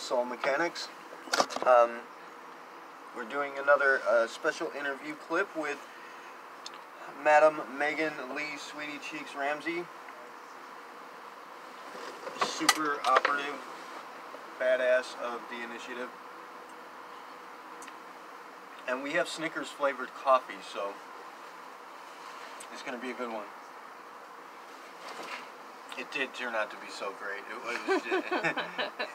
Soul Mechanics. We're doing another special interview clip with Madam Meagan Leigh Sweetycheeks Ramsey. Super operative badass of the initiative. And we have Snickers flavored coffee, so it's going to be a good one. It did turn out to be so great.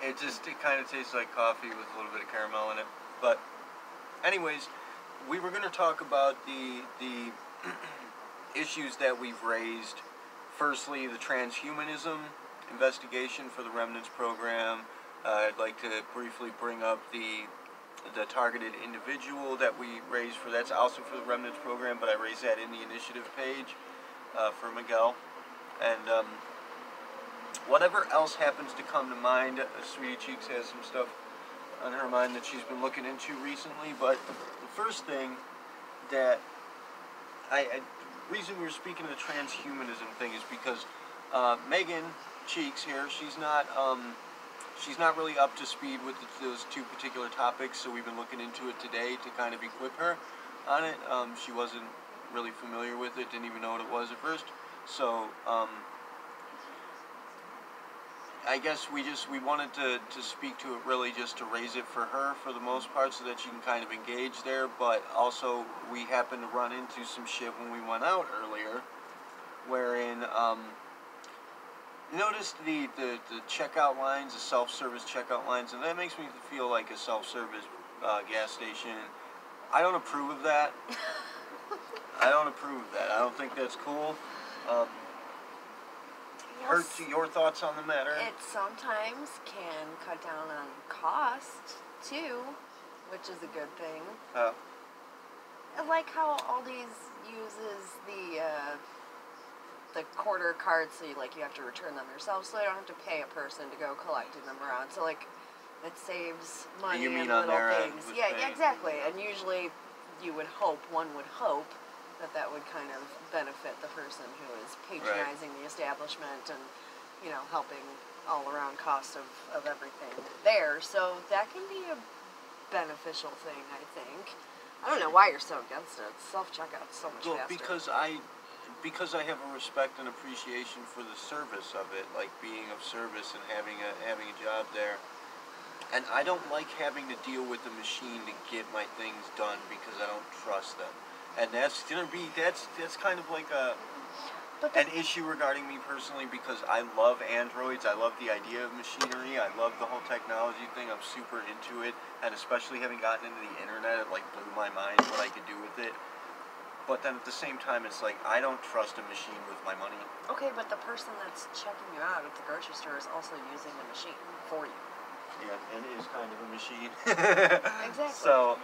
It kind of tastes like coffee with a little bit of caramel in it. But anyways, we were going to talk about the issues that we've raised. Firstly, the transhumanism investigation for the Remnants program. I'd like to briefly bring up the targeted individual that we raised for. That's also for the Remnants program, but I raised that in the initiative page for Miguel. And whatever else happens to come to mind, Sweetycheeks has some stuff on her mind that she's been looking into recently. But the first thing that reason we were speaking of the transhumanism thing is because Meagan Cheeks here, she's not really up to speed with those two particular topics, so we've been looking into it today to kind of equip her on it. She wasn't really familiar with it, didn't even know what it was at first. So I guess we wanted to speak to it really just to raise it for her for the most part so that she can kind of engage there, but also we happened to run into some shit when we went out earlier, wherein noticed the checkout lines, the self-service checkout lines, and that makes me feel like a self-service gas station. I don't approve of that. I don't approve of that. I don't think that's cool. Your thoughts on the matter? It sometimes can cut down on cost, too, which is a good thing. Oh. I like how Aldi's uses the quarter cards, so you have to return them yourself, so they don't have to pay a person to go collecting them around. So it saves money you mean and on little their things. end Yeah, exactly. And usually one would hope that would kind of benefit the person who is patronizing the establishment and, helping all around cost of everything there. So that can be a beneficial thing, I think. I don't know why you're so against it. Self-checkout's so much faster. Because I have a respect and appreciation for the service of it, like being of service and having a job there. And I don't like having to deal with the machine to get my things done because I don't trust them. And that's kind of like an issue regarding me personally, because I love androids. I love the idea of machinery. I love the whole technology thing. I'm super into it, and especially having gotten into the internet, it blew my mind what I could do with it. But then at the same time, it's like, I don't trust a machine with my money. Okay, but the person that's checking you out at the grocery store is also using the machine for you. Yeah, and it is kind of a machine. Exactly. So,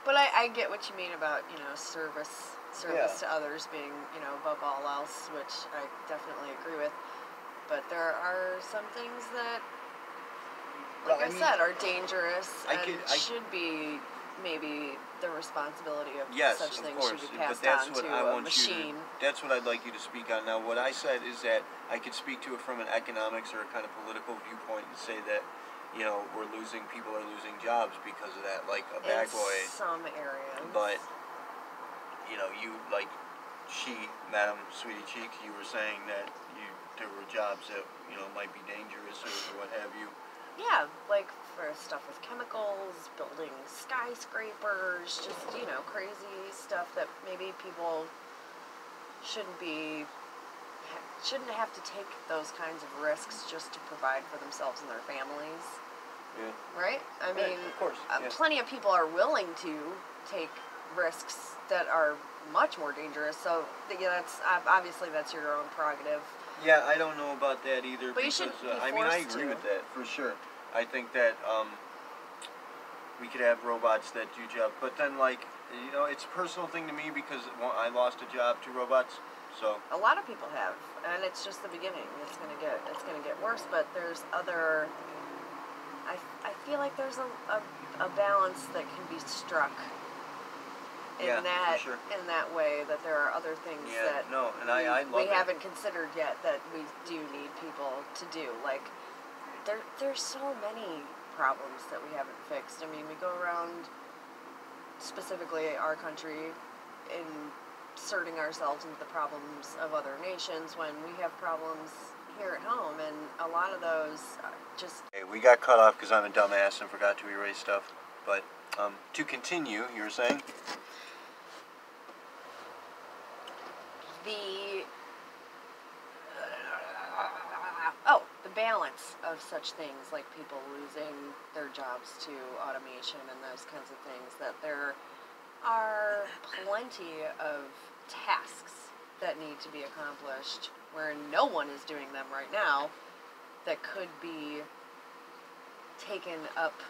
but I get what you mean about, service to others being, above all else, which I definitely agree with. But there are some things that, like I said, are dangerous and should be maybe the responsibility of such things should be passed on to a machine. That's what I'd like you to speak on. Now, what I said is that I could speak to it from an economics or a kind of political viewpoint and say that, people are losing jobs because of that, like a bag boy. In some areas. But, Madam Sweetycheeks, you were saying that there were jobs that, might be dangerous or what have you. Yeah, like for stuff with chemicals, building skyscrapers, just, crazy stuff that maybe people shouldn't have to take those kinds of risks just to provide for themselves and their families. Yeah. Right? I mean, of course. Plenty of people are willing to take risks that are much more dangerous, so that's your own prerogative. Yeah, I don't know about that either. But you should be forced I agree with that for sure. I think that we could have robots that do jobs, but then it's a personal thing to me because I lost a job to robots. So a lot of people have, and it's just the beginning. It's gonna get worse, but there's other. I feel like there's a balance that can be struck in that way, that there are other things that I love we haven't considered yet that we do need people to do. Like, there's so many problems that we haven't fixed. I mean, we go around, specifically our country, inserting ourselves into the problems of other nations when we have problems here at home, and a lot of those just... Hey, we got cut off because I'm a dumbass and forgot to erase stuff. But to continue, you were saying? The balance of such things, like people losing their jobs to automation and those kinds of things, that there are plenty of tasks that need to be accomplished where no one is doing them right now that could be taken up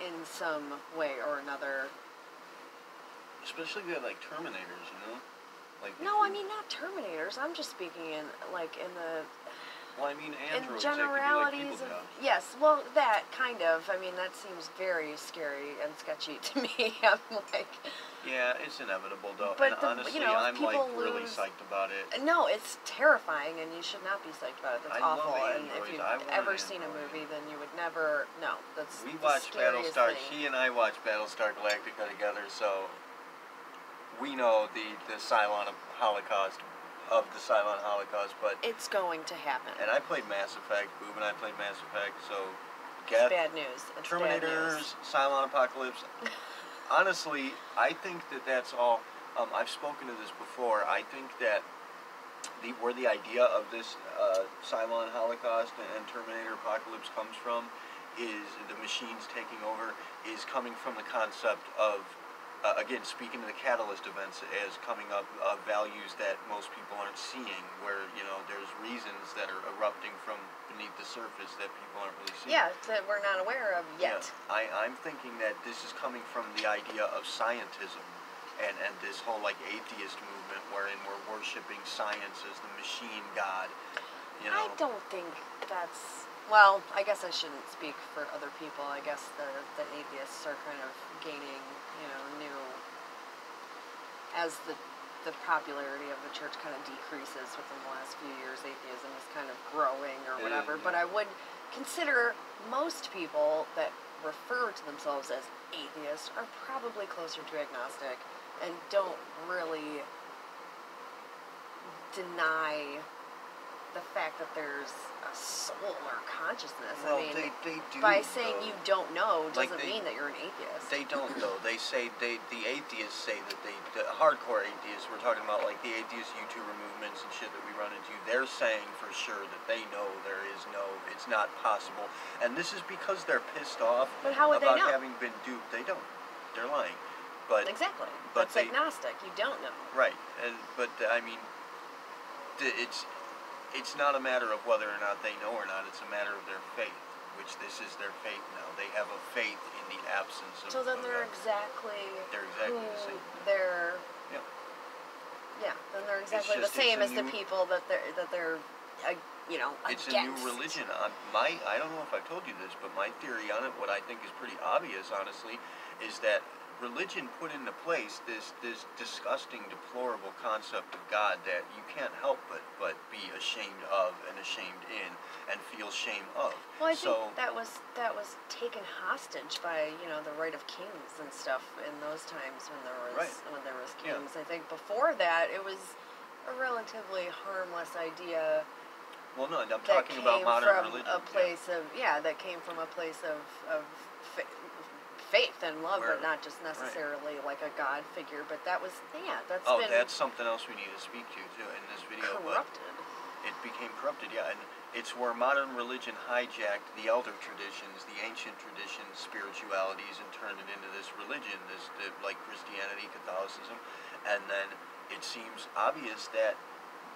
in some way or another. Especially if you had, like, Terminators, you know? Like, no, I mean, not Terminators. I'm just speaking in, like, in the... Well, I mean, androids, in generalities of... Yes, well, that, kind of. I mean, that seems very scary and sketchy to me. I'm like... Yeah, it's inevitable, though. But and honestly, I'm, like, really psyched about it. No, it's terrifying, and you should not be psyched about it. That's awful. Love and if you've ever seen a movie, then you would never... No, that's We watched Battlestar... thing. She and I watched Battlestar Galactica together, so... We know the Cylon Holocaust... of the Cylon Holocaust, but... It's going to happen. And I played Mass Effect. Boob and I played Mass Effect, so... It's bad news. It's Terminators, bad news. Cylon Apocalypse... Honestly, I think that that's all... I've spoken to this before. I think that where the idea of this Cylon Holocaust and Terminator Apocalypse comes from is the machines taking over, is coming from the concept of, again, speaking to the catalyst events as coming up, values that most people aren't seeing, where, you know, there's reasons that are erupting from beneath the surface that people aren't really seeing. Yeah, that we're not aware of yet. Yeah. I'm thinking that this is coming from the idea of scientism and this whole, like, atheist movement wherein we're worshipping science as the machine god, you know? I don't think that's... Well, I guess I shouldn't speak for other people. I guess the atheists are kind of gaining, you know, new... As the popularity of the church kind of decreases within the last few years, atheism is kind of growing or whatever. But I would consider most people that refer to themselves as atheists are probably closer to agnostic and don't really deny the fact that there's a soul or consciousness. Well, I mean, they do, by saying though. you don't know doesn't Like mean that you're an atheist. They don't, though. They say, the atheists say that the hardcore atheists, we're talking about, like, the atheist YouTuber movements and shit that we run into, they're saying for sure that they know it's not possible. And this is because they're pissed off about having been duped. They don't. They're lying. But exactly. But that's agnostic. You don't know. Right. But, I mean, it's not a matter of whether or not they know or not. It's a matter of their faith, which this is their faith now. They have a faith in the absence of... So then they're exactly the same. Yeah, then they're exactly the same as the people that they're you know, it's against. A new religion. I don't know if I've told you this, but my theory on it, what I think is pretty obvious, honestly, is that religion put into place this disgusting, deplorable concept of God that you can't help but be ashamed of and ashamed in and feel shame of. Well, I think that was taken hostage by, you know, the right of kings and stuff in those times when there was kings. Yeah. I think before that it was a relatively harmless idea. Well, no, I'm talking about modern religion. That came from a place of faith and love, but not just necessarily like a God figure. But that was, that's something else we need to speak to too in this video. Corrupted. It became corrupted, yeah, and it's where modern religion hijacked the elder traditions, the ancient traditions, spiritualities, and turned it into this religion, like Christianity, Catholicism, and then it seems obvious that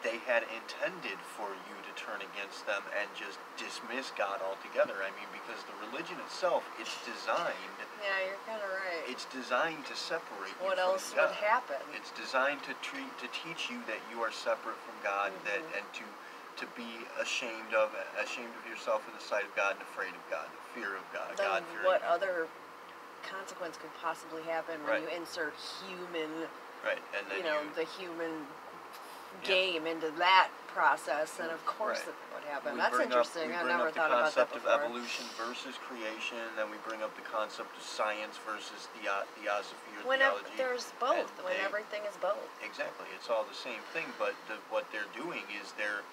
they had intended for you to turn against them and just dismiss God altogether. I mean, because the religion itself, it's designed... Yeah, you're kind of right. It's designed to seperate you from God. What else would happen? It's designed to teach you that you are separate from God, and to be ashamed of yourself in the sight of God and afraid of God, the fear of God. Then what other consequence could possibly happen when you insert human... Right, and then the human game into that process, and of course Right. it would happen. We That's bring interesting. Up, we I've bring never up thought the about that concept of before. evolution versus creation, then we bring up the concept of science versus theosophy or Whenever theology. there's both, when everything is both. Exactly, it's all the same thing, but what they're doing is they're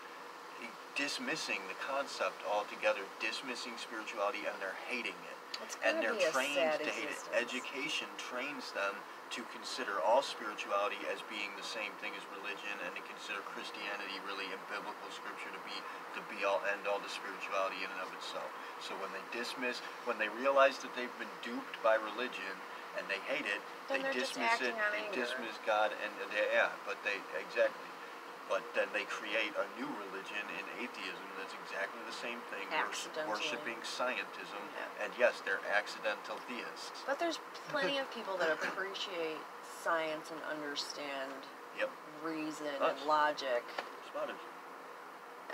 dismissing the concept altogether, dismissing spirituality, and they're hating it. And they're trained to hate it. Education trains them to consider all spirituality as being the same thing as religion, and to consider Christianity really in biblical scripture to be the be-all, end-all to spirituality in and of itself. So when they realize that they've been duped by religion, and they hate it, then they dismiss it, they dismiss God, and but then they create a new religion in atheism that's exactly the same thing, worshiping scientism, and yes, they're accidental theists. But there's plenty of people that appreciate science and understand reason and logic.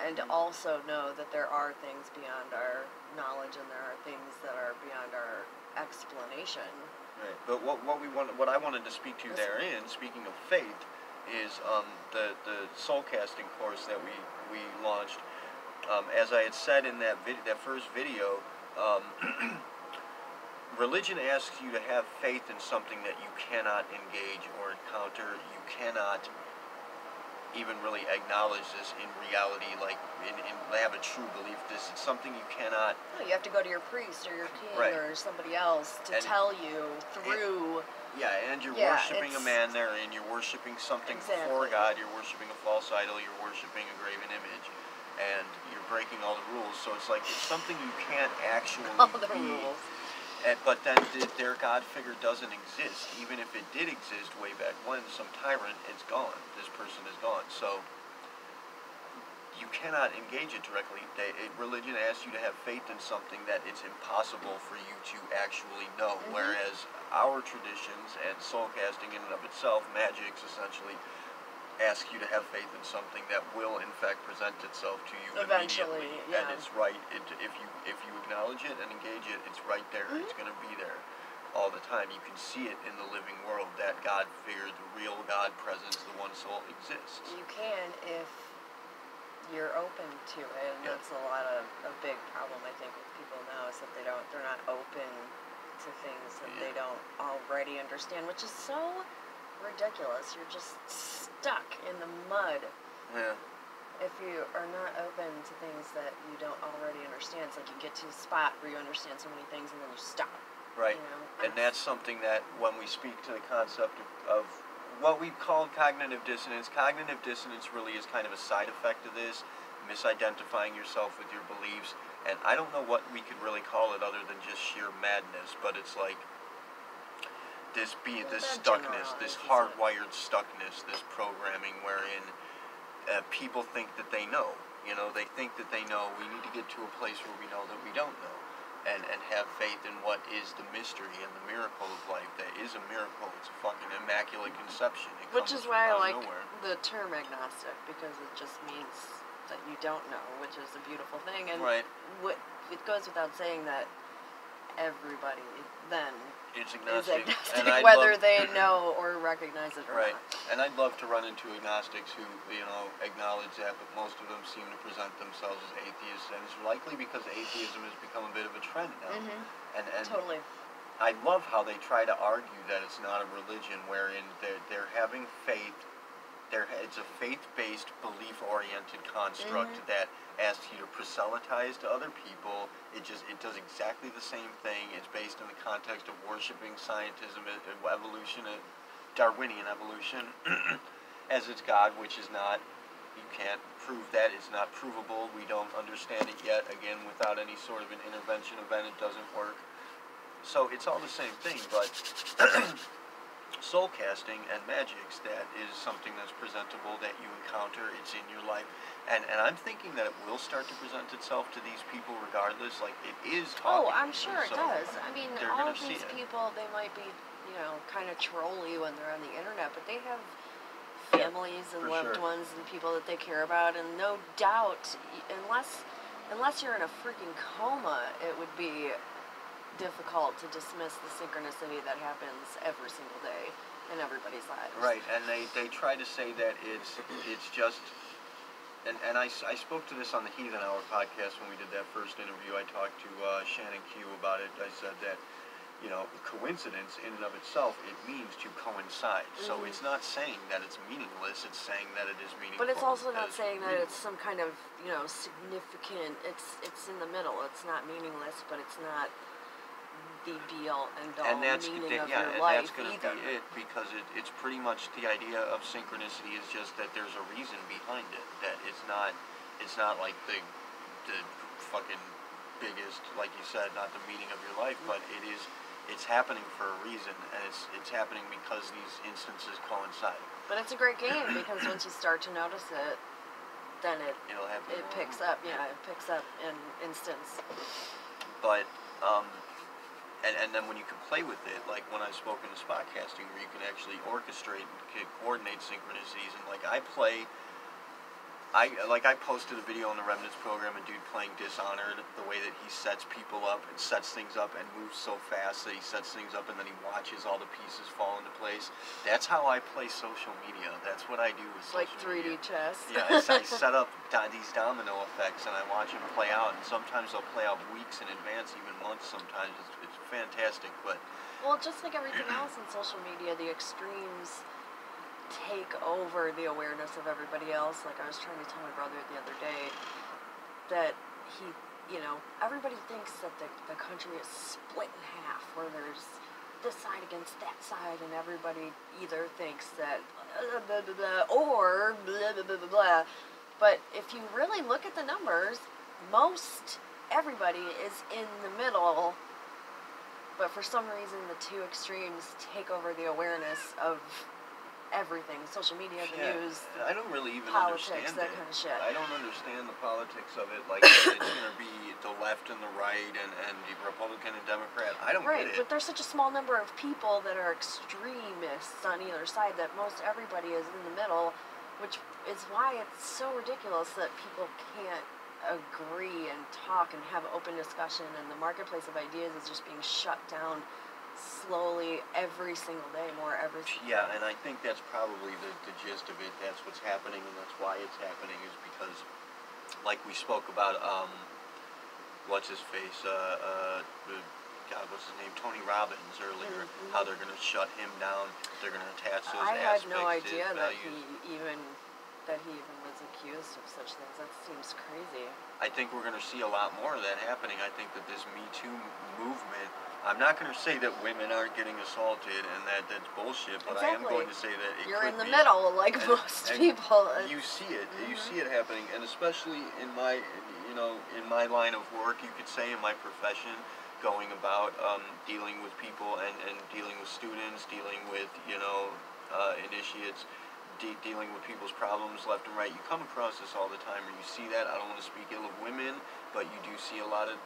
And also know that there are things beyond our knowledge, and there are things that are beyond our explanation. Right. But what I wanted to speak to therein, speaking of faith, is the soul casting course that we launched. As I had said in that first video, religion asks you to have faith in something that you cannot engage or encounter. You cannot even really acknowledge this in reality, like they have a true belief. This is something you cannot. No, you have to go to your priest or your king or somebody else to tell you through. And you're worshiping a man there, and you're worshiping something before God. You're worshiping a false idol. You're worshiping a graven image, and you're breaking all the rules. So it's like it's something you can't actually all the rules. But then their God figure doesn't exist. Even if it did exist way back when, some tyrant, it's gone. This person is gone. So you cannot engage it directly. Religion asks you to have faith in something that it's impossible for you to actually know. Whereas our traditions and soul casting in and of itself, magics essentially, ask you to have faith in something that will in fact present itself to you eventually, immediately. And it's right. If you acknowledge it and engage it, it's right there. It's going to be there all the time. You can see it in the living world. That God figure, the real God presence, the one soul exists. You can if you're open to it, and that's a big problem I think with people now, is that they're not open to things that they don't already understand, which is so ridiculous. You're just stuck in the mud if you are not open to things that you don't already understand. It's like you get to a spot where you understand so many things and then you stop. Right. You know? And that's something that when we speak to the concept of what we call cognitive dissonance really is kind of a side effect of this, misidentifying yourself with your beliefs. And I don't know what we could really call it other than just sheer madness, but it's like this stuckness, this hardwired stuckness, this programming wherein people think that they know. You know, they think that they know. We need to get to a place where we know that we don't know. And have faith in what is the mystery and the miracle of life. That is a miracle. It's a fucking immaculate conception. Which is why I like the term agnostic, because it just means that you don't know, which is a beautiful thing. And it goes without saying that everybody then is agnostic, whether they know or recognize it or not. And I'd love to run into agnostics who, acknowledge that, but most of them seem to present themselves as atheists, and it's likely because atheism has become a bit of a trend now. And totally. I love how they try to argue that it's not a religion, wherein they're having faith. It's a faith-based, belief-oriented construct that asks you to proselytize to other people. It does exactly the same thing. It's based in the context of worshiping scientism, evolution, Darwinian evolution, as its God, which is not. You can't prove that. It's not provable. We don't understand it yet. Again, without any sort of an intervention event, it doesn't work. So it's all the same thing, but soul casting and magics, that is something that's presentable, that you encounter. It's in your life. And I'm thinking that it will start to present itself to these people regardless. Like, it is talking. I'm sure it does. I mean, all of these people, they might be, kind of trolly when they're on the internet, but they have families and loved ones and people that they care about, and no doubt, unless you're in a freaking coma, it would be difficult to dismiss the synchronicity that happens every single day in everybody's lives. Right, and they try to say that it's just, and I spoke to this on the Heathen Hour podcast when we did that first interview. I talked to Shannon Q about it. I said that, you know, coincidence in and of itself, it means to coincide. So it's not saying that it's meaningless, it's saying that it is meaningful. But it's also not saying that it's some kind of, you know, significant, it's in the middle. It's not meaningless, but it's not the be-all, end-all meaning of your life that's going to be it, because it's pretty much the idea of synchronicity is just that there's a reason behind it, that it's not like the fucking biggest, like you said, not the meaning of your life, but it's happening for a reason, and it's happening because these instances coincide. But it's a great game, because once you start to notice it, then it picks up. Yeah, it picks up in instance. But and then when you can play with it, like when I've spoken to spotcasting, where you can actually orchestrate and coordinate synchronicities, and like I posted a video on the Remnants program, a dude playing Dishonored, the way that he sets people up and sets things up and moves so fast that he sets things up and then he watches all the pieces fall into place. That's how I play social media. That's what I do with social media. Like 3D chess. Yeah, I set up these domino effects and I watch them play out, and sometimes they'll play out weeks in advance, even months sometimes. It's fantastic, but... Well, just like everything else in social media, the extremes take over the awareness of everybody else. Like I was trying to tell my brother the other day that he, you know, everybody thinks that the country is split in half, where there's this side against that side, and everybody either thinks that blah, blah, blah, blah, or blah, blah, blah, blah, blah. But if you really look at the numbers, most everybody is in the middle, but for some reason the two extremes take over the awareness of everything. Social media, the news, I don't really even politics, understand that kind of shit. I don't understand the politics of it, like it's going to be the left and the right and the Republican and Democrat. I don't get it. But there's such a small number of people that are extremists on either side that most everybody is in the middle, which is why it's so ridiculous that people can't agree and talk and have open discussion, and the marketplace of ideas is just being shut down slowly every single day, every single day. And I think that's probably the gist of it. That's what's happening, and that's why it's happening, is because, like we spoke about, what's his face, what's his name, Tony Robbins earlier, how they're going to shut him down, they're going to attach those aspects I had no idea to his that values. he even was accused of such things. That seems crazy. I think we're going to see a lot more of that happening. I think that this Me Too movement, I'm not going to say that women aren't getting assaulted and that's bullshit, but I am going to say that you're in the middle, like most people. You see it. You see it happening, and especially in my line of work, you could say, in my profession, going about dealing with people and dealing with students, dealing with initiates, dealing with people's problems left and right. You come across this all the time, and you see that. I don't want to speak ill of women, but you do see a lot of,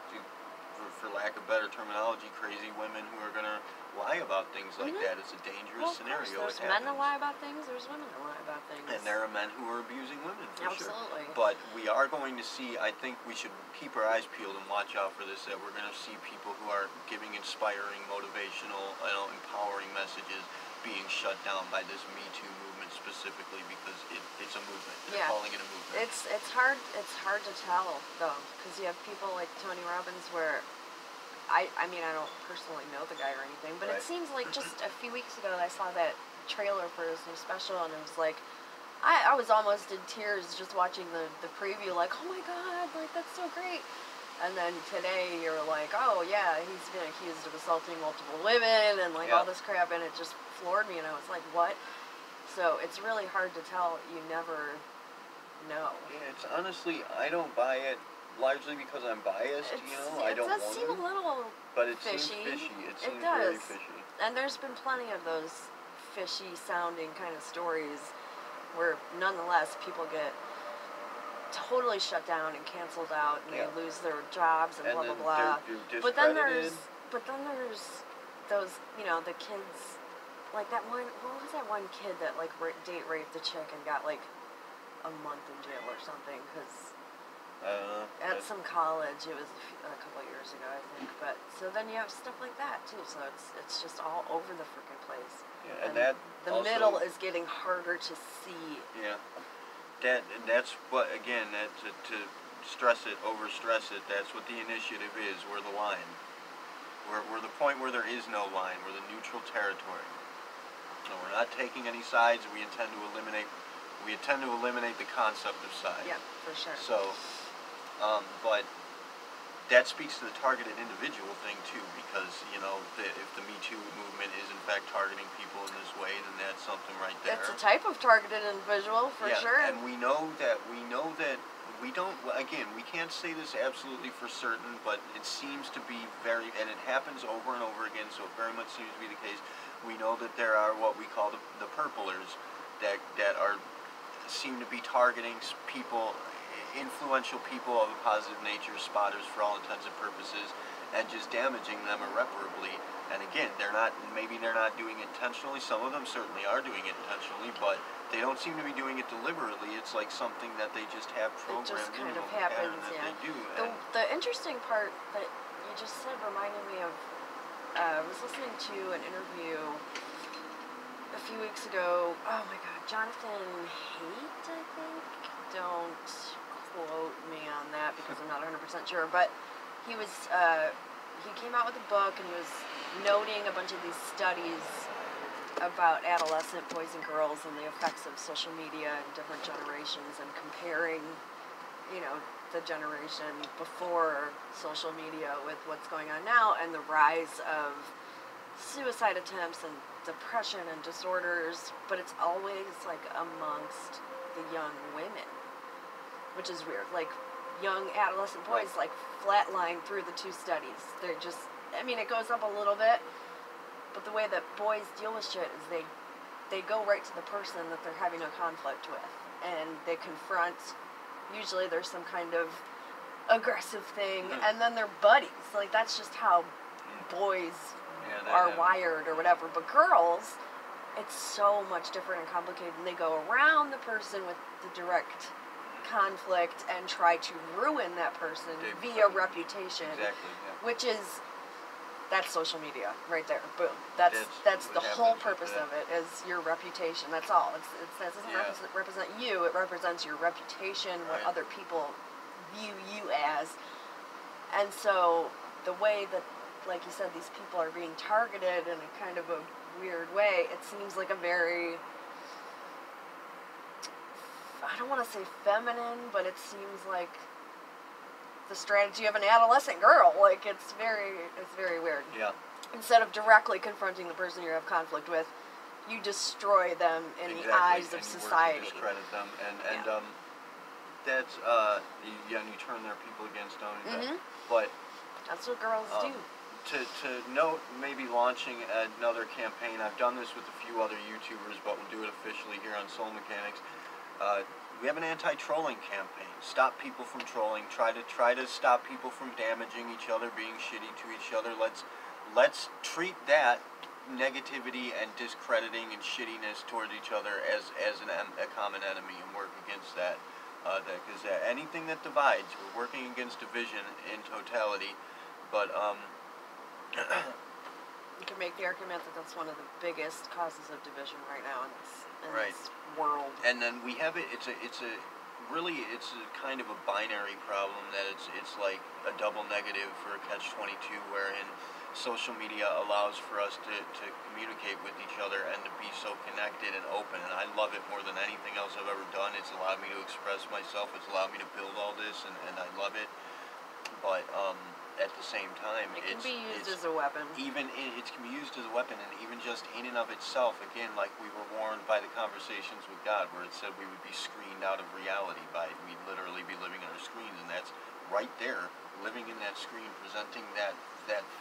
for lack of better terminology, crazy women who are going to lie about things like that. It's a dangerous scenario. There's men that lie about things, there's women that lie about things. And there are men who are abusing women, for Absolutely. sure. But we are going to see, I think we should keep our eyes peeled and watch out for this, that we're going to see people who are giving inspiring, motivational, empowering messages being shut down by this Me Too movement specifically, because it's a movement. They're calling it a movement. It's hard to tell, though, because you have people like Tony Robbins where I mean, I don't personally know the guy or anything, but it seems like just a few weeks ago I saw that trailer for his new special, and it was like, I was almost in tears just watching the preview, like, oh my god, like, that's so great. And then today you're like, oh yeah, he's been accused of assaulting multiple women and like all this crap, and it just floored me, and I was like, what? So it's really hard to tell. You never know. Yeah, it's honestly, I don't buy it largely because I'm biased, I don't want to. It does seem a little but it fishy. Seems fishy. It seems does. very fishy. And there's been plenty of those fishy sounding kind of stories where nonetheless people get totally shut down and canceled out, and they lose their jobs and blah blah blah. They're but then there's those, the kids, like that one. What was that one kid that like date raped the chick and got like a month in jail or something? Because at some college, it was a couple of years ago, I think. But so then you have stuff like that too. So it's just all over the freaking place. Yeah, and The also, middle is getting harder to see. Yeah. That's what, again, to stress it, overstress it, that's what the initiative is. We're the line. We're the point where there is no line. We're the neutral territory. So we're not taking any sides. We intend to eliminate the concept of side. Yeah, for sure. So, but that speaks to the targeted individual thing too, because if the Me Too movement is in fact targeting people in this way, then that's something right there. It's a type of targeted individual for sure. And we know that we don't. Again, we can't say this absolutely for certain, but it seems to be and it happens over and over again. So it very much seems to be the case. We know that there are what we call the purplers that seem to be targeting people. Influential people of a positive nature, spotters for all intents and purposes, and just damaging them irreparably. And again, maybe they're not doing it intentionally. Some of them certainly are doing it intentionally, but they don't seem to be doing it deliberately. It's like something that they just have programmed. It just kind into of them, happens, They do. The interesting part that you just said reminded me of, I was listening to an interview a few weeks ago. Oh my God, Jonathan Haidt, I think. Don't quote me on that because I'm not 100% sure, but he came out with a book and he was noting a bunch of these studies about adolescent boys and girls and the effects of social media in different generations, and comparing the generation before social media with what's going on now, and the rise of suicide attempts and depression and disorders, but it's always like amongst the young women, which is weird. Like, young adolescent boys, like, flatline through the two studies. They're just, it goes up a little bit, but the way that boys deal with shit is they go right to the person that they're having a conflict with, and they confront, usually there's some kind of aggressive thing, and then they're buddies. Like, that's just how boys are wired or whatever. But girls, it's so much different and complicated, and they go around the person with the direct conflict and try to ruin that person via reputation, which is, that's social media right there. Boom. That's the whole purpose of it, is your reputation. That's all. That doesn't represent you. It represents your reputation, what other people view you as. And so the way that, like you said, these people are being targeted in a kind of a weird way, it seems like a very, I don't want to say feminine, but it seems like the strategy of an adolescent girl. Like, it's very weird. Yeah. Instead of directly confronting the person you have conflict with, you destroy them in the eyes of society. You discredit them, and that's and you turn their people against them. But that's what girls do. To note, maybe launching another campaign. I've done this with a few other YouTubers, but we'll do it officially here on Soul Mechanics. We have an anti-trolling campaign. Stop people from trolling. Try to stop people from damaging each other, being shitty to each other. Let's treat that negativity and discrediting and shittiness towards each other as a common enemy, and work against that. Because anything that divides, we're working against division in totality. But you can make the argument that that's one of the biggest causes of division right now in this world. And then we have it. It's a kind of a binary problem, that it's like a double negative for a catch-22, wherein social media allows for us to communicate with each other and to be so connected and open. And I love it more than anything else I've ever done. It's allowed me to express myself. It's allowed me to build all this, and I love it. But at the same time, it can be used as a weapon. It can be used as a weapon, and even just in and of itself, again, like we were warned by the conversations with God, where it said we would be screened out of reality we'd literally be living on our screens, and that's right there, living in that screen, presenting that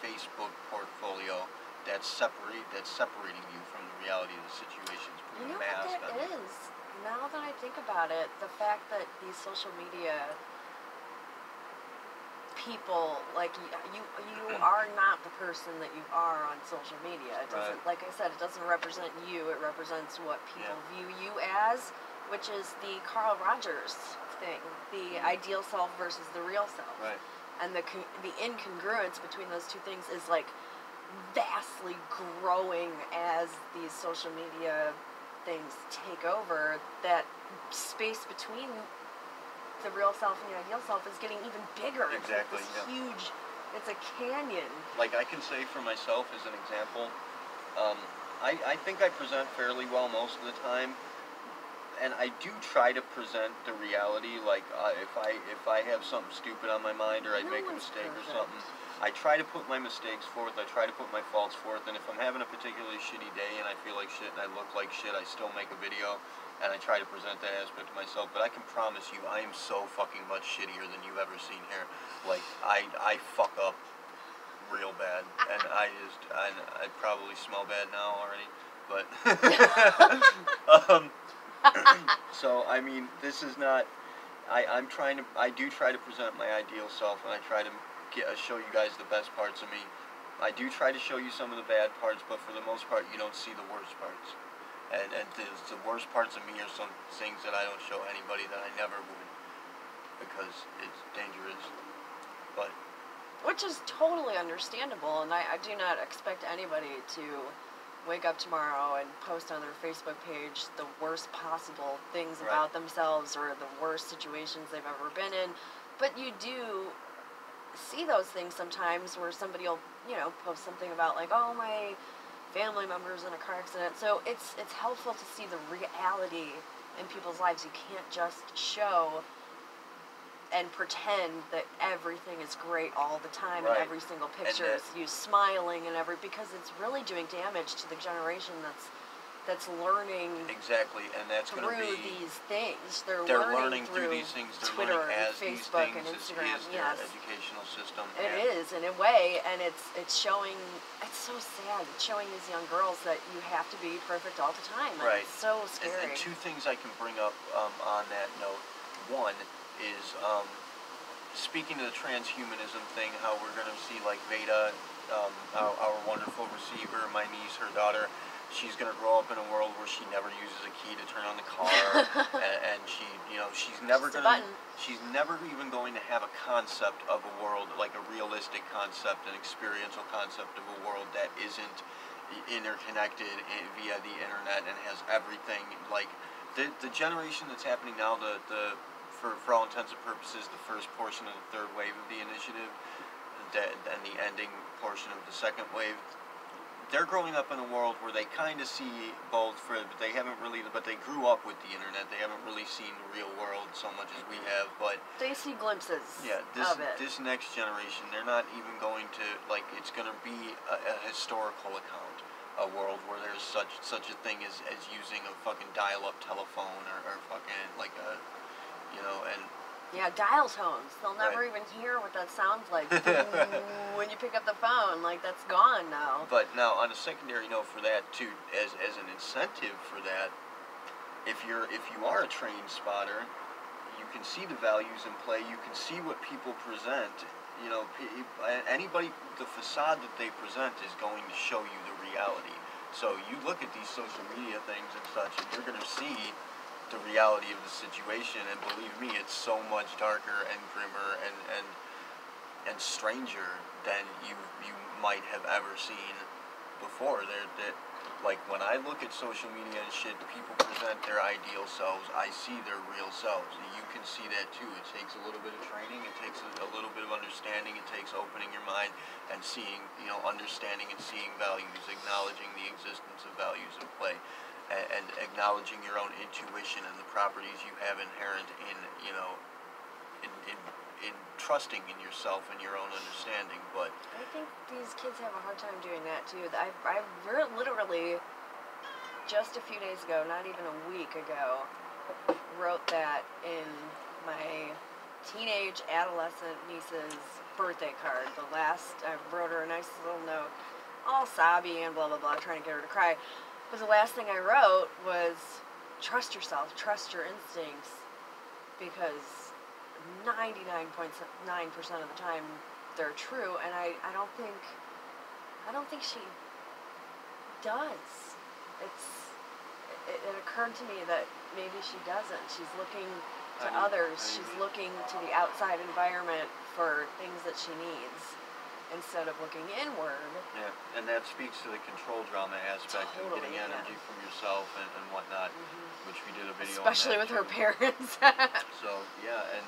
Facebook portfolio that's separating you from the reality of the situation. You know what that is? Now that I think about it, the fact that these social media people, like, you are not the person that you are on social media. It doesn't, like I said, it doesn't represent you. It represents what people view you as, which is the Carl Rogers thing, the ideal self versus the real self. Right. And the incongruence between those two things is, like, vastly growing as these social media things take over, that space between the real self and the ideal self is getting even bigger. Exactly. It's like this huge, it's a canyon. Like, I can say for myself as an example, I think I present fairly well most of the time, and I do try to present the reality. Like, if I have something stupid on my mind, or I make a mistake or something, I try to put my mistakes forth, I try to put my faults forth, and if I'm having a particularly shitty day and I feel like shit and I look like shit, I still make a video, and I try to present that aspect of myself. But I can promise you, I am so fucking much shittier than you've ever seen here. Like, I fuck up real bad, and I probably smell bad now already, but so I mean, this is not. I do try to present my ideal self, and I try to show you guys the best parts of me. I do try to show you some of the bad parts, but for the most part, you don't see the worst parts. And the worst parts of me are some things that I don't show anybody, that I never would, because it's dangerous. But which is totally understandable, and I do not expect anybody to wake up tomorrow and post on their Facebook page the worst possible things about themselves or the worst situations they've ever been in. But you do see those things sometimes where somebody will, post something about like, oh, my family member's in a car accident. So it's helpful to see the reality in people's lives. You can't just show and pretend that everything is great all the time, and every single picture is you smiling because it's really doing damage to the generation that's learning and that's going to be these things. They're learning through these things. They're Twitter, learning as Facebook, these things and Instagram. is their educational system. It is in a way, and it's showing. It's so sad. It's showing these young girls that you have to be perfect all the time. And it's so scary. And two things I can bring up on that note. One is speaking to the transhumanism thing, how we're going to see like Veda, our wonderful receiver, my niece, her daughter, she's going to grow up in a world where she never uses a key to turn on the car, and she's never even going to have a concept of a world, like a realistic concept, an experiential concept of a world that isn't interconnected via the internet and has everything. Like the generation that's happening now, for all intents and purposes, the first portion of the third wave of the initiative, and the ending portion of the second wave, they're growing up in a world where they kind of see both, but they grew up with the internet. They haven't really seen the real world so much as we have, but they see glimpses of it. This next generation, they're not even going to, like, it's going to be a historical account, a world where there's such a thing as using a fucking dial-up telephone or fucking, like a, and dial tones. They'll never even hear what that sounds like when you pick up the phone. Like, that's gone now. But now, on a secondary note for that too, as an incentive for that, if you are a trained spotter, you can see the values in play. You can see what people present. Anybody, the facade that they present is going to show you the reality. So you look at these social media things and such, and you're going to see the reality of the situation, and believe me, it's so much darker and grimmer and stranger than you might have ever seen before. Like, when I look at social media and shit, people present their ideal selves. I see their real selves. You can see that too. It takes a little bit of training. It takes a little bit of understanding. It takes opening your mind and seeing, understanding and seeing values, acknowledging the existence of values in play, and acknowledging your own intuition and the properties you have inherent in trusting in yourself and your own understanding. But I think these kids have a hard time doing that too. I literally just a few days ago, not even a week ago, wrote that in my teenage adolescent niece's birthday card. I wrote her a nice little note, all sobby and blah blah blah, trying to get her to cry. But the last thing I wrote was, trust yourself, trust your instincts, because 99.9% of the time they're true, and I don't think she does. It occurred to me that maybe she doesn't. She's looking to others. She's looking to the outside environment for things that she needs. instead of looking inward. Yeah, and that speaks to the control drama aspect of getting energy from yourself and whatnot, which we did a video especially on that with her parents. So, yeah, and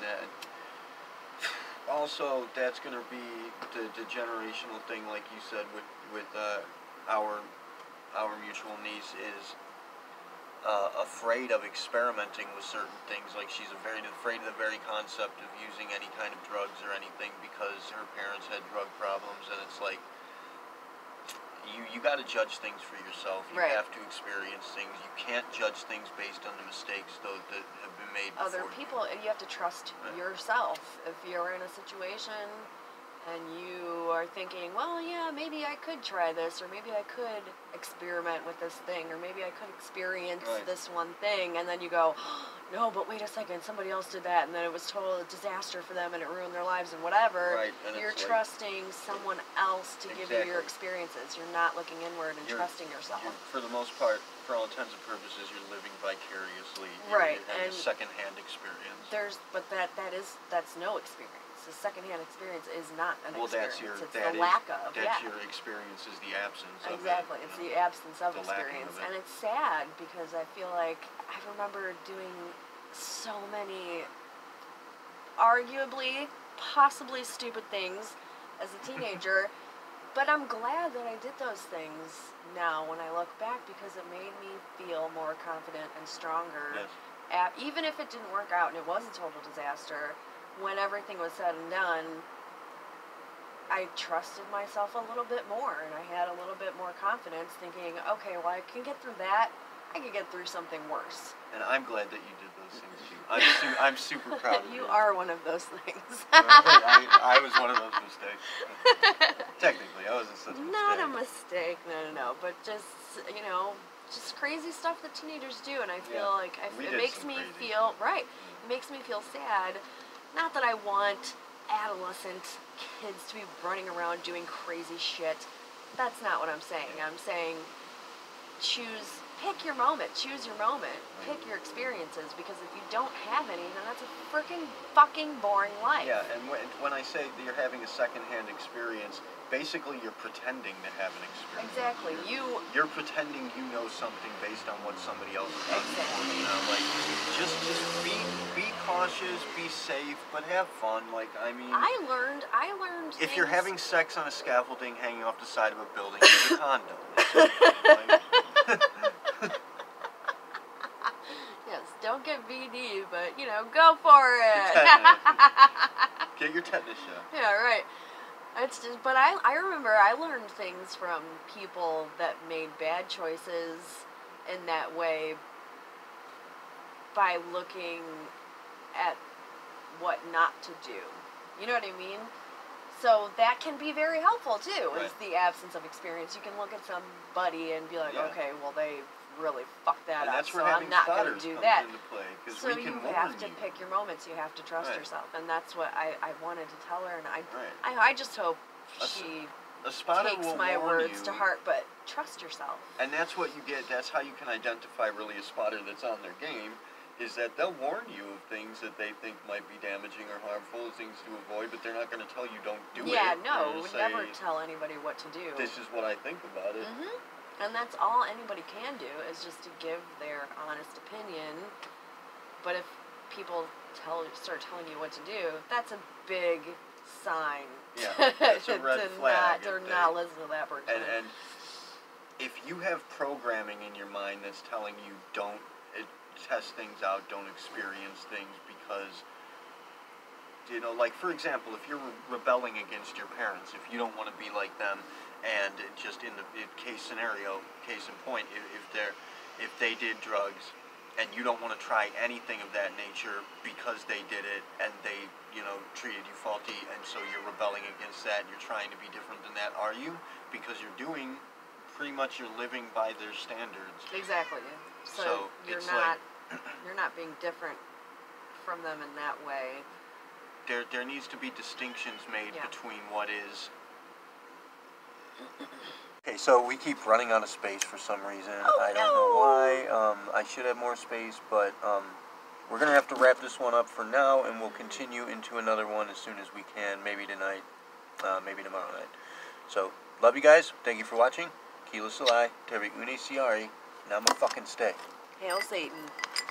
also that's going to be the generational thing, like you said, with our mutual niece is afraid of experimenting with certain things. Like, she's very afraid of the very concept of using any kind of drugs or anything because her parents had drug problems, and it's like, you got to judge things for yourself. You have to experience things. You can't judge things based on the mistakes that have been made before. Other people, and you have to trust yourself. If you're in a situation and you are thinking, well, yeah, maybe I could try this, or maybe I could experiment with this thing, or maybe I could experience this one thing, and then you go, oh, no, but wait a second, somebody else did that, and then it was total disaster for them, and it ruined their lives, and whatever. And you're trusting someone else to give you your experiences. You're not looking inward and trusting yourself. For the most part, for all intents and purposes, you're living vicariously. Right, and a secondhand experience. That's no experience. The secondhand experience is not an experience. It's the lack of. Your experience is the absence of Exactly. it. It's the absence of experience. And it's sad because I feel like I remember doing so many arguably, possibly stupid things as a teenager, but I'm glad that I did those things now when I look back because it made me feel more confident and stronger. Yes. Even if it didn't work out and it was a total disaster, when everything was said and done, I trusted myself a little bit more, and I had a little bit more confidence, thinking, okay, well, I can get through that. I can get through something worse. And I'm glad that you did those things too. I'm super proud of you. You are one of those things. I was one of those mistakes. Technically, I wasn't such a mistake. Not a mistake, no. But just, just crazy stuff that teenagers do, and I feel like it makes me feel, it makes me feel sad. Not that I want adolescent kids to be running around doing crazy shit. That's not what I'm saying. I'm saying pick your moment, choose your moment, pick your experiences, because if you don't have any, then that's a freaking fucking boring life. Yeah, and when I say that you're having a secondhand experience, basically you're pretending to have an experience. Exactly. You're pretending you know something based on what somebody else has done before. You know, like, just be cautious, be safe, but have fun. Like, I mean, I learned if you're having sex on a scaffolding hanging off the side of a building, use a condom. Yes, don't get VD, but, go for it. Get your tetanus shot. Yeah, right. It's just, but I remember I learned things from people that made bad choices in that way by looking at what not to do. You know what I mean? So that can be very helpful too, is the absence of experience. You can look at somebody and be like, okay, well, they really fucked that up, so I'm not going to do that. Play, so you have to pick your moments. You have to trust yourself, and that's what I wanted to tell her, and I just hope she takes my words to heart, but trust yourself. And that's what you get. That's how you can identify really a spotter that's on their game, is that they'll warn you of things that they think might be damaging or harmful, things to avoid, but they're not going to tell you don't do it. Yeah, no, we never tell anybody what to do. This is what I think about it. And that's all anybody can do, is just to give their honest opinion. But if people start telling you what to do, that's a big sign. Yeah, that's a red flag. To not listen to that person. And if you have programming in your mind that's telling you don't test things out, don't experience things because, like, for example, if you're rebelling against your parents, if you don't want to be like them, and just in the case in point, if they did drugs, and you don't want to try anything of that nature because they did it, and they, treated you faulty, and so you're rebelling against that, and you're trying to be different than that, are you? Because you're living by their standards. Exactly. So you're not being different from them in that way. There needs to be distinctions made between what is. Okay, so we keep running out of space for some reason. I don't know why. I should have more space, but we're going to have to wrap this one up for now, and we'll continue into another one as soon as we can, maybe tonight. maybe tomorrow night. So, love you guys. Thank you for watching. Keelah, Taerve, siari. Namasté. Hail Satan.